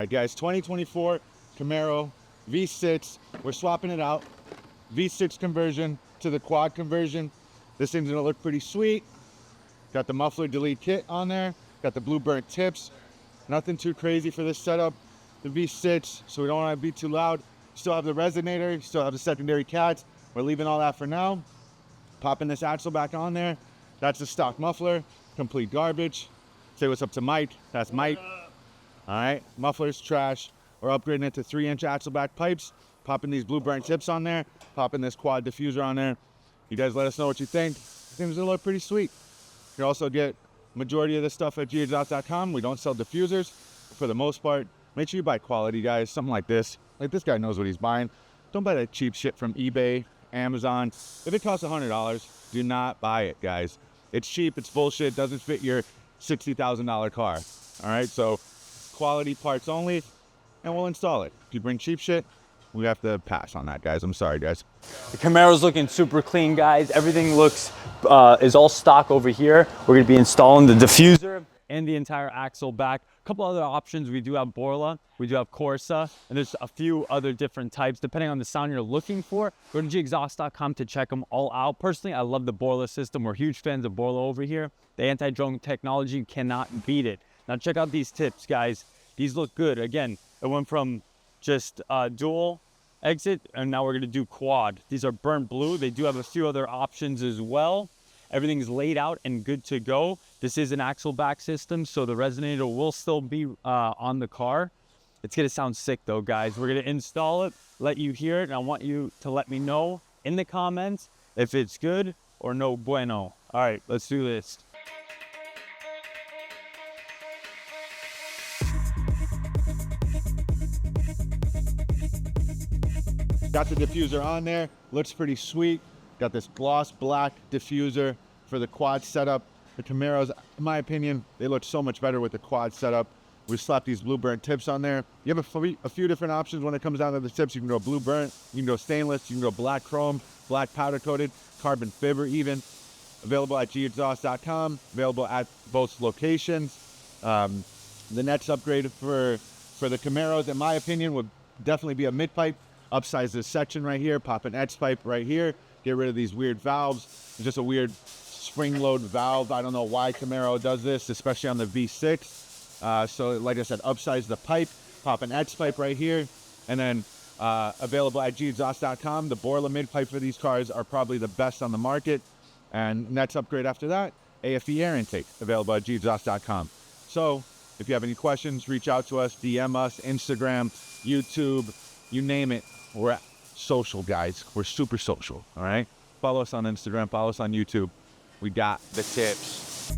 All right, guys, 2024 Camaro V6. We're swapping it out. V6 conversion to the quad conversion. This thing's gonna look pretty sweet. Got the muffler delete kit on there. Got the blue burnt tips. Nothing too crazy for this setup. The V6, so we don't want to be too loud. Still have the resonator, still have the secondary cats. We're leaving all that for now. Popping this axle back on there. That's the stock muffler, complete garbage. Say what's up to Mike. That's Mike. All right, muffler's trash. We're upgrading it to 3-inch axle back pipes. Popping these blue burnt tips on there. Popping this quad diffuser on there. You guys let us know what you think. Things gonna look pretty sweet. You can also get majority of this stuff at GHexhaust.com. We don't sell diffusers for the most part. Make sure you buy quality, guys. Something like this. Like this guy knows what he's buying. Don't buy that cheap shit from eBay, Amazon. If it costs $100, do not buy it, guys. It's cheap, it's bullshit, doesn't fit your $60,000 car. All right, so quality parts only, and we'll install it. If you bring cheap shit, we have to pass on that, guys. I'm sorry, guys. The Camaro's looking super clean, guys. Everything looks is all stock over here. We're gonna be installing the diffuser and the entire axle back. A couple other options. We do have Borla, we do have Corsa, and there's a few other different types depending on the sound you're looking for. Go to GHexhaust.com to check them all out. Personally, I love the Borla system. We're huge fans of Borla over here. The anti-drone technology cannot beat it. Now check out these tips, guys. These look good. Again, it went from just dual exit, and now we're gonna do quad. These are burnt blue. They do have a few other options as well. Everything's laid out and good to go. This is an axle back system, so the resonator will still be on the car. It's gonna sound sick though, guys. We're gonna install it, let you hear it, and I want you to let me know in the comments if it's good or no bueno. All right, let's do this. Got the diffuser on there, looks pretty sweet. Got this gloss black diffuser for the quad setup. The Camaros, in my opinion, they look so much better with the quad setup. We slapped these blue burnt tips on there. You have a few different options when it comes down to the tips. You can go blue burnt, you can go stainless, you can go black chrome, black powder coated, carbon fiber even. Available at GHexhaust.com, available at both locations. The next upgrade for the Camaros, in my opinion, would definitely be a mid pipe. Upsize this section right here, pop an X pipe right here, get rid of these weird valves. It's just a weird spring load valve. I don't know why Camaro does this, especially on the V6. So like I said, upsize the pipe, pop an X pipe right here, and then available at GHexhaust.com. The Borla mid pipe for these cars are probably the best on the market. And next upgrade after that, AFE air intake, available at GHexhaust.com. So if you have any questions, reach out to us, DM us, Instagram, YouTube, you name it. We're social, guys. We're super social, all right? Follow us on Instagram, follow us on YouTube. We got the tips.